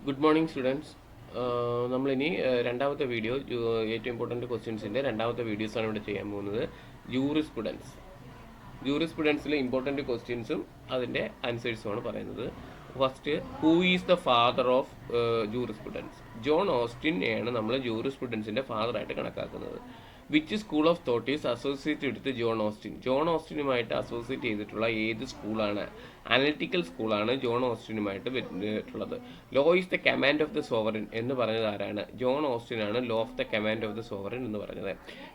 Good morning, students. നമ്മളിനി രണ്ടാമത്തെ video ഏറ്റവും ഇമ്പോർട്ടൻറ്റ് ക്വസ്റ്റ്യൻസിൻ്റെ രണ്ടാമത്തെ വീഡിയോസാണ് ഇവിടെ ചെയ്യാൻ പോകുന്നത്. ജൂറിസ്പ്രുഡൻസിലെ ഇമ്പോർട്ടൻറ്റ് ക്വസ്റ്റ്യൻസും അതിൻ്റെ ആൻസേഴ്സുമാണ് പറയുന്നത്. First, who is the father of jurisprudence? John ഓസ്റ്റിനെയാണ് നമ്മൾ ജൂറിസ്പ്രുഡൻസിൻ്റെ ഫാദറായിട്ട് കണക്കാക്കുന്നത്. Which school of thought is associate with John Austin? John ഓസ്റ്റിനുമായിട്ട് അസോസിയേറ്റ് ചെയ്തിട്ടുള്ള ഏത് സ്കൂളാണ്? അനലിറ്റിക്കൽ സ്കൂളാണ് ജോൺ ഓസ്റ്റിനുമായിട്ട് വരുന്നിട്ടുള്ളത്. Law is the command of the sovereign എന്ന് പറഞ്ഞത് ആരാണ്? ജോൺ ഓസ്റ്റിൻ ആണ് law of the command of the sovereign എന്ന് പറഞ്ഞത്.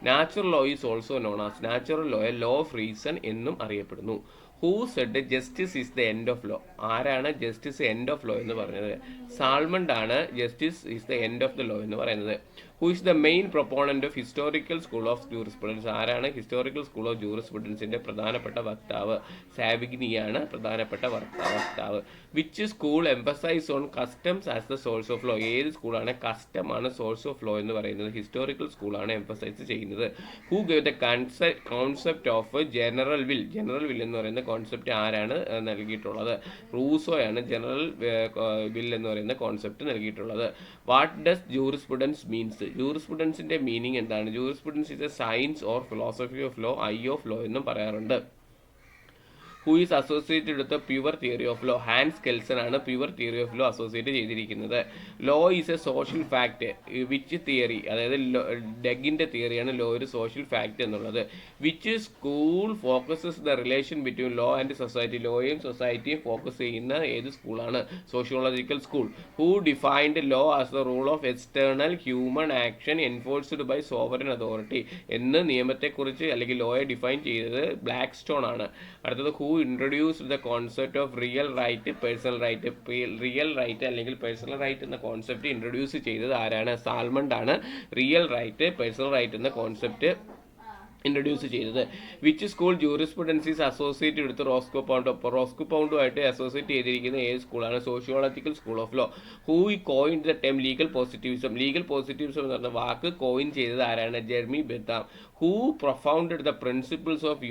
Natural law is also known as natural ലോയെ ലോ ഓഫ് റീസൺ എന്നും അറിയപ്പെടുന്നു. Who said justice is the end of law? ആരാണ് ജസ്റ്റിസ് എൻഡ് ഓഫ് ലോ എന്ന് പറഞ്ഞത്? Salmond ആണ് justice is the end of the law എന്ന് പറയുന്നത്. Who is the main proponent of historical school of jurisprudence? ആരാണ് historical school of ജൂറിസ്പ്രുഡൻസിന്റെ പ്രധാനപ്പെട്ട വക്താവ്? സാവിഗ്നിയാണ് പ്രധാനപ്പെട്ട വക്താവ്. Which school emphasise on customs as the source of law? ഏത് സ്കൂളാണ് കസ്റ്റം ആണ് സോഴ്സ് ഓഫ് ലോ എന്ന് പറയുന്നത്? ഹിസ്റ്റോറിക്കൽ സ്കൂളാണ് എംഫസൈസ് ചെയ്യുന്നത്. Who gave the concept of general will? General will എന്ന് പറയുന്ന കോൺസെപ്റ്റ് ആരാണ് നൽകിയിട്ടുള്ളത്? റൂസോയാണ് ജനറൽ വിൽ എന്ന് പറയുന്ന കോൺസെപ്റ്റ് നൽകിയിട്ടുള്ളത്. What does jurisprudence means? ജൂറിസ്പ്രുഡൻസിന്റെ മീനിങ് എന്താണ്? Jurisprudence is a science or philosophy of law, eye of law എന്നും പറയാറുണ്ട്. Who is associated with pure theory of law? Hans Kelsen ആണ് pure theory of law associate ചെയ്തിരിക്കുന്നത്. Law is a social fact. Which theory? അതായത് ഡെഗിന്റെ തിയറിയാണ് law ഒരു social fact എന്നുള്ളത്. Which school focuses the relation between law and society? ലോയും സൊസൈറ്റിയും focus ചെയ്യുന്ന ഏത് സ്കൂളാണ്? Sociological school. Who defined law as the rule of external human action enforced by sovereign authority എന്ന് നിയമത്തെക്കുറിച്ച് അല്ലെങ്കിൽ ലോയെ ഡിഫൈൻ ചെയ്തത് ബ്ലാക്ക് സ്റ്റോൺ ആണ്. അടുത്തത്, ഹൂ introduced the concept of real right, personal right? Real right അല്ലെങ്കിൽ പേഴ്സണൽ റൈറ്റ് എന്ന കോൺസെപ്റ്റ് ഇൻട്രൊഡ്യൂസ് ചെയ്തത് ആരാണ്? സാൽമണ്ട് ആണ് റിയൽ റൈറ്റ്, പേഴ്സണൽ റൈറ്റ് എന്ന കോൺസെപ്റ്റ് ഇൻട്രൊഡ്യൂസ് ചെയ്തത്. Which school jurisprudences associate with Roscoe പൗണ്ടോ? റോസ്കോ പൗണ്ടുമായിട്ട് അസോസിയേറ്റ് ചെയ്തിരിക്കുന്ന ഏത് സ്കൂളാണ്? Sociological school of law. Who coined the time legal positivism? Legal positivism എന്ന് പറഞ്ഞ വാക്ക് കോയിൻ ചെയ്തത് ആരാണ്? Jeremy Bentham. Who propounded the principles of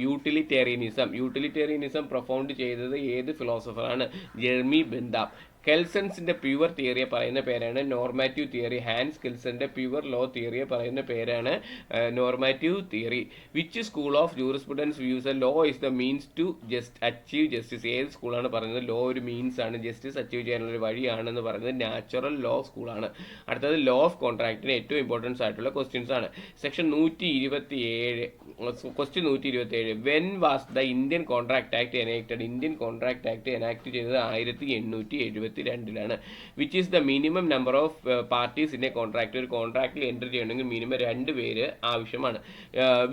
utilitarianism? Utilitarianism propound ചെയ്തത് ഏത് ഫിലോസഫറാണ്? Jeremy Bentham. കെൽസൺസിന്റെ പ്യുവർ തിയറിയെ പറയുന്ന പേരാണ് നോർമാറ്റീവ് തിയറി. ഹാൻസ് കെൽസന്റെ പ്യുവർ ലോ തിയറിയെ പറയുന്ന പേരാണ് normative theory. Which school of jurisprudence views a law is the means to achieve justice? ഏത് സ്കൂളാണ് പറയുന്നത് ലോ ഒരു മീൻസ് ആണ്, ജസ്റ്റിസ് അച്ചീവ് ചെയ്യാനുള്ള ഒരു വഴിയാണെന്ന് പറയുന്നത്? നാച്ചുറൽ ലോ സ്കൂളാണ്. അടുത്തത് ലോ ഓഫ് കോൺട്രാക്റ്റിന് ഏറ്റവും ഇമ്പോർട്ടൻസ് ആയിട്ടുള്ള ക്വസ്റ്റ്യൻസ് ആണ്. Section 127, question 127. When was the Indian contract act enacted? Indian contract act enact ചെയ്തത് 1872-ലാണ്. Which is the minimum number of parties in a contract? ഒരു കോൺട്രാക്റ്റിൽ എൻ്റർ ചെയ്യണമെങ്കിൽ മിനിമം 2 പേര് ആവശ്യമാണ്.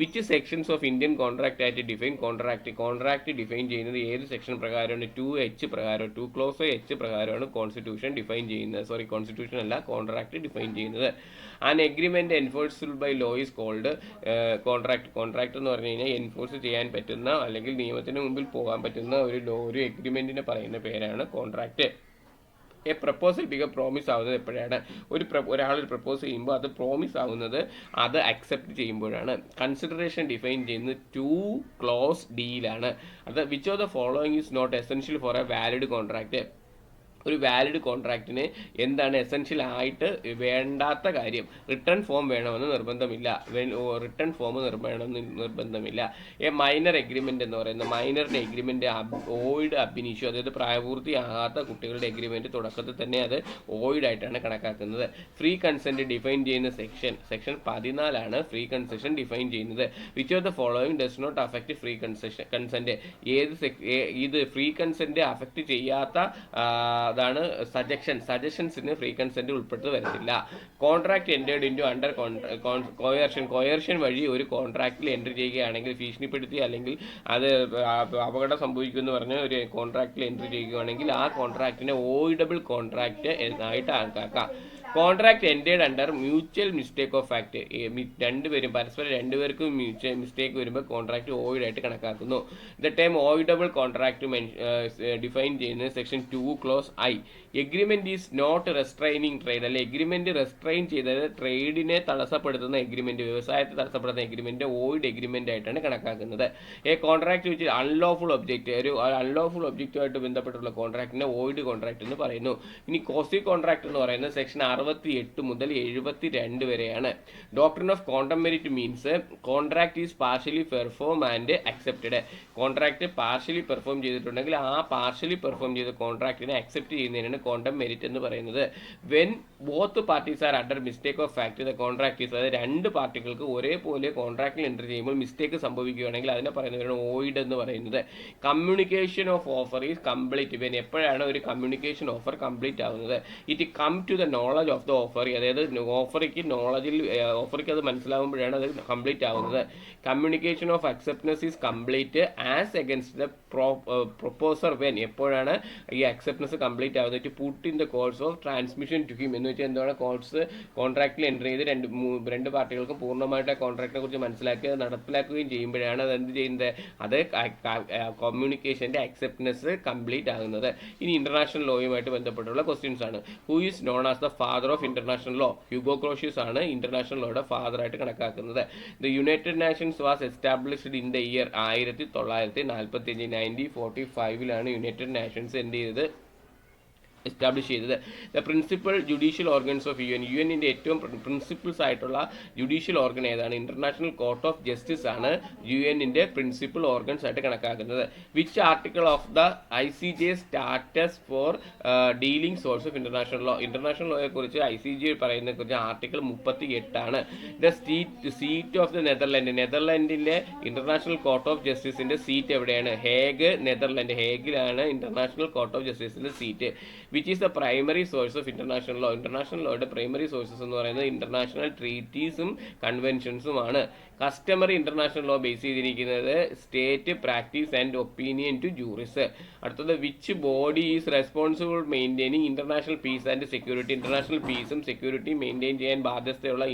Which sections of Indian contract act define contract define ചെയ്യുന്നത് ഏത് section പ്രകാരമാണ്? 2H പ്രകാരം, 2 ക്ലോസ് H പ്രകാരമാണ് കോൺസ്റ്റിറ്റ്യൂഷൻ ഡിഫൈൻ ചെയ്യുന്നത്. കോൺസ്റ്റിറ്റ്യൂഷൻ അല്ല, കോൺട്രാക്ട് ഡിഫൈൻ ചെയ്യുന്നത്. An agreement enforced by law is called contract എന്ന് പറഞ്ഞു കഴിഞ്ഞാൽ എൻഫോഴ്സ് ചെയ്യാൻ പറ്റുന്ന അല്ലെങ്കിൽ നിയമത്തിന് മുമ്പിൽ പോകാൻ പറ്റുന്ന ഒരു എഗ്രിമെന്റിനെ പറയുന്ന പേരാണ് contract. A proposal become promise ആവുന്നത് എപ്പോഴാണ്? ഒരാൾ പ്രപ്പോസ് ചെയ്യുമ്പോൾ അത് പ്രോമിസ് ആവുന്നത് അത് അക്സെപ്റ്റ് ചെയ്യുമ്പോഴാണ്. കൺസിഡറേഷൻ ഡിഫൈൻ ചെയ്യുന്നത് 2 ക്ലോസ് ഡിയിലാണ്. അത് which of the following is not essential for a valid contract? ഒരു വാലിഡ് കോൺട്രാക്റ്റിന് എന്താണ് എസെൻഷ്യൽ ആയിട്ട് വേണ്ടാത്ത കാര്യം? റിട്ടേൺ ഫോം വേണമെന്ന് നിർബന്ധമില്ല. റിട്ടേൺ ഫോം വേണമെന്ന് നിർബന്ധമില്ല. എ മൈനർ എഗ്രിമെന്റ് എന്ന് പറയുന്നത്, മൈനറിന്റെ എഗ്രിമെന്റ് ഓയിഡ് അബിനിഷു, അതായത് പ്രായപൂർത്തിയാകാത്ത കുട്ടികളുടെ എഗ്രിമെന്റ് തുടക്കത്തിൽ തന്നെ അത് ഓയിഡ് ആയിട്ടാണ് കണക്കാക്കുന്നത്. ഫ്രീ കൺസെന്റ് ഡിഫൈൻ ചെയ്യുന്ന സെക്ഷൻ 14 ഫ്രീ കൺസെഷൻ ഡിഫൈൻ ചെയ്യുന്നത്. Which of the following does not affect free consent? ഇത് ഫ്രീ കൺസെന്റ് അഫക്ട് ചെയ്യാത്ത അതാണ് സജഷൻസിന് ഫ്രീ കൺസെന്റ് ഉൾപ്പെട്ട് വരത്തില്ല. Contract entered into under coercion വഴി ഒരു കോൺട്രാക്റ്റിൽ എൻ്റർ ചെയ്യുകയാണെങ്കിൽ, ഭീഷണിപ്പെടുത്തി അല്ലെങ്കിൽ അത് അപകടം സംഭവിക്കുമെന്ന് പറഞ്ഞ് ഒരു കോൺട്രാക്റ്റിൽ എൻ്റർ ചെയ്യുകയാണെങ്കിൽ ആ കോൺട്രാക്റ്റിനെ ഓയിഡബിൾ കോൺട്രാക്റ്റ് ആയിട്ട് കണക്കാക്കാം. Contract ended under mutual mistake of fact. രണ്ടുപേരും പരസ്പരം രണ്ടുപേർക്കും മ്യൂച്വൽ മിസ്റ്റേക്ക് വരുമ്പോൾ കോൺട്രാക്ട് ഓയിഡ് ആയിട്ട് കണക്കാക്കുന്നു. The time voidable contract define ചെയ്യുന്നത് section 2 clause I. Agreement is not restraining trade. അല്ലെ എഗ്രിമെന്റ് റെസ്ട്രൈൻ ചെയ്തത് ട്രേഡിനെ തടസ്സപ്പെടുത്തുന്ന എഗ്രിമെന്റ്, വ്യവസായത്തെ തടസ്സപ്പെടുത്തുന്ന എഗ്രിമെന്റ് ഓയിഡ് എഗ്രിമെന്റ് ആയിട്ടാണ് കണക്കാക്കുന്നത്. എ കോൺട്രാക്ട് വെച്ച് അൺലോഫുൾ ഒബ്ജക്റ്റ്, ഒരു അൺലോഫുൾ ഒബ്ജക്റ്റുമായിട്ട് ബന്ധപ്പെട്ടുള്ള കോൺട്രാക്ടിനെ ഓയിഡ് കോൺട്രാക്ട് എന്ന് പറയുന്നു. ഇനി കോസി കോൺട്രാക്ട് എന്ന് പറയുന്നത് സെക്ഷൻ 68 മുതൽ 72 വരെയാണ്. Doctrine of quantum merit means contract is partially perform and accepted. Contract partially perform ചെയ്തിട്ടുണ്ടെങ്കിൽ ആ പാർഷ്യലി പെർഫോം ചെയ്ത കോൺട്രാക്ടിനെ അക്സെപ്റ്റ് ചെയ്യുന്നതിനാണ് ക്വാണ്ടം മെറിറ്റ് എന്ന് പറയുന്നത്. When both parties are under mistake of fact the contract is, അതായത് രണ്ട് പാർട്ടികൾക്ക് ഒരേപോലെ കോൺട്രാക്റ്റിൽ എൻ്റർ ചെയ്യുമ്പോൾ മിസ്റ്റേക്ക് സംഭവിക്കുകയാണെങ്കിൽ അതിനെ പറയുന്നവരാണ് ഓയിഡ് എന്ന് പറയുന്നത്. Communication of offer is complete. When എപ്പോഴാണ് ഒരു കമ്മ്യൂണിക്കേഷൻ ഓഫർ കംപ്ലീറ്റ് ആവുന്നത്? It come to the knowledge of the offer, അതായത് ഓഫറിക്ക് അത് മനസ്സിലാവുമ്പോഴാണ് അത് കംപ്ലീറ്റ് ആവുന്നത്. Communication of acceptance is complete as against the proposer. When എപ്പോഴാണ് ഈ അക്സെപ്റ്റൻസ് കംപ്ലീറ്റ് ആവുന്നത്? To put in the course of transmission to him, എന്ന് വെച്ചാൽ എന്താണ് കോഴ്സ് കോൺട്രാക്റ്റിൽ എൻ്റർ ചെയ്ത് രണ്ട് പാർട്ടികൾക്കും പൂർണ്ണമായിട്ട് ആ കോൺട്രാക്റ്റിനെ കുറിച്ച് മനസ്സിലാക്കി അത് നടപ്പിലാക്കുകയും ചെയ്യുമ്പോഴാണ് അത് എന്ത് ചെയ്യുന്നത്? അത് കമ്മ്യൂണിക്കേഷൻ്റെ അക്സെപ്റ്റൻസ് കംപ്ലീറ്റ് ആകുന്നത്. ഇനി ഇന്റർനാഷണൽ ലോയുമായിട്ട് ബന്ധപ്പെട്ടുള്ള ക്വസ്റ്റ്യൻസ് ആണ്. Who is known as the father of international law? Hugo crochets ആണ് ഇന്റർനാഷണൽ ലോയുടെ ഫാദർ ആയിട്ട് കണക്കാക്കുന്നത്. The United nations was established in the year 1945. 1945 United nations എന്ത് ചെയ്തത്? എസ്റ്റാബ്ലിഷ് ചെയ്തത്. The principal judicial organs of UN. യുഎന്നിൻ്റെ ഏറ്റവും principles ആയിട്ടുള്ള judicial organ ഏതാണ്? International court of justice ആണ് യുഎന്നിൻ്റെ പ്രിൻസിപ്പൽ ഓർഗൻസ് ആയിട്ട് കണക്കാക്കുന്നത്. Which article of the ICJ status four dealing source of international law? International ലോയെ കുറിച്ച് ICJ പറയുന്നതിനെ കുറിച്ച് ആർട്ടിക്കിൾ 38 ആണ്. The seat of the Netherland. നെതർലാൻഡിലെ ഇന്റർനാഷണൽ കോർട്ട് ഓഫ് ജസ്റ്റിസിന്റെ സീറ്റ് എവിടെയാണ്? Hague, Netherland. ഹേഗിലാണ് ഇന്റർനാഷണൽ കോർട്ട് ഓഫ് ജസ്റ്റിസിന്റെ seat. Which is the primary source of international law? International ലോയുടെ പ്രൈമറി സോഴ്സസ് എന്ന് പറയുന്നത് ഇന്റർനാഷണൽ ട്രീറ്റീസും കൺവെൻഷൻസുമാണ്. കസ്റ്റമറി ഇന്റർനാഷണൽ ലോ ബേസ് ചെയ്തിരിക്കുന്നത് state practice and opinion to juris. അടുത്തത് which body is responsible maintaining international peace and security? International പീസും സെക്യൂരിറ്റിയും maintain ചെയ്യാൻ ബാധ്യതയുള്ള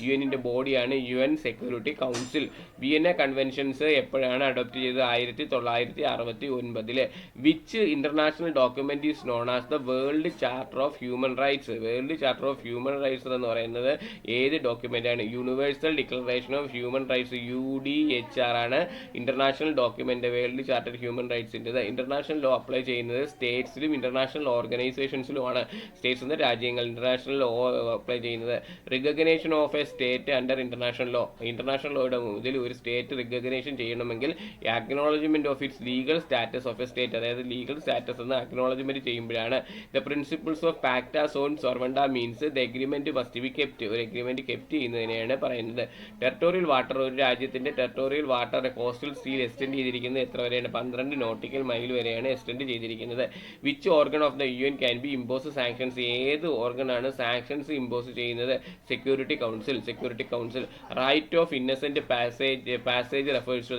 യുഎന്നിൻ്റെ ബോഡിയാണ് UN security council. Vienna conventions എപ്പോഴാണ് അഡോപ്റ്റ് ചെയ്തത്? 1969. Which international document is known as the world charter of human rights? World charter of human rights എന്ന് പറയുന്നത് ഏത് ഡോക്യുമെന്റ് ആണ്? Universal declaration of human rights, UDHR ആണ് international document. World charter human റൈറ്റ്സിൻ്റെ international law apply ചെയ്യുന്നത് സ്റ്റേറ്റ്സിലും international ഓർഗനൈസേഷൻസിലുമാണ്. States എന്ന രാജ്യങ്ങൾ ഇന്റർനാഷണൽ ലോ അപ്ലൈ ചെയ്യുന്നത്. Recognition of a state under international law. International ലോയുടെ ഇതിൽ ഒരു സ്റ്റേറ്റ് റിക്കഗ്നേഷൻ ചെയ്യണമെങ്കിൽ acknowledgement of its legal status of a state, അതായത് ലീഗൽ സ്റ്റാറ്റസ് എന്ന് അക്നോളജ്മെന്റ് ചെയ്യുമ്പോഴാണ്. ദ പ്രിൻസിപ്പിൾസ് ഓഫ് പാക്ട സോൺ സോർവണ്ട means the agreement must be kept. ഒരു എഗ്രിമെന്റ് കെപ്റ്റ് ചെയ്യുന്നതിനെയാണ് പറയുന്നത്. ടെറിട്ടോറിയൽ വാട്ടർ, ഒരു രാജ്യത്തിന്റെ territorial water coastal seal extend ചെയ്തിരിക്കുന്നത് എത്ര വരെയാണ്? 12 നോട്ടിക്കൽ മൈൽ വരെയാണ് എക്സ്റ്റെൻഡ് ചെയ്തിരിക്കുന്നത്. Which organ of the UN can be impose sanctions? ഏത് ഓർഗനാണ് സാങ്ഷൻസ് ഇമ്പോസ് ചെയ്യുന്നത്? Security council. Security council. Right of innocent passage refers to,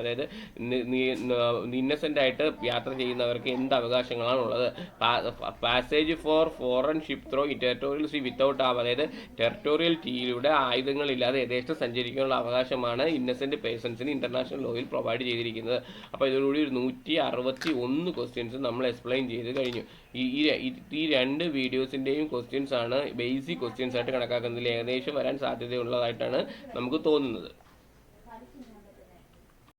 അതായത് ഇന്നസെന്റ് ആയിട്ട് യാത്ര ചെയ്യുന്നവർക്ക് എന്ത് അവകാശങ്ങളാണ് ഉള്ളത്? Passage for foreign ship through territorial sea without arm, അതായത് ടെറിട്ടോറിയൽ ടീയിലൂടെ ആയുധങ്ങളില്ലാതെ യഥേഷ്ടം സഞ്ചരിക്കാനുള്ള അവകാശമാണ് ഇന്നസെന്റ് പേഴ്സൺസിന് ഇന്റർനാഷണൽ ലോയിൽ പ്രൊവൈഡ് ചെയ്തിരിക്കുന്നത്. അപ്പോൾ ഇതോടുകൂടി 161 ക്വസ്റ്റ്യൻസ് നമ്മൾ എക്സ്പ്ലെയിൻ ചെയ്ത് കഴിഞ്ഞു. ഈ രണ്ട് വീഡിയോസിൻ്റെയും ക്വസ്റ്റ്യൻസ് ആണ് ബേസിക് ക്വസ്റ്റ്യൻസ് ആയിട്ട് കണക്കാക്കുന്നതിൽ ഏകദേശം വരാൻ സാധ്യതയുള്ളതായിട്ടാണ് നമുക്ക് തോന്നുന്നത്.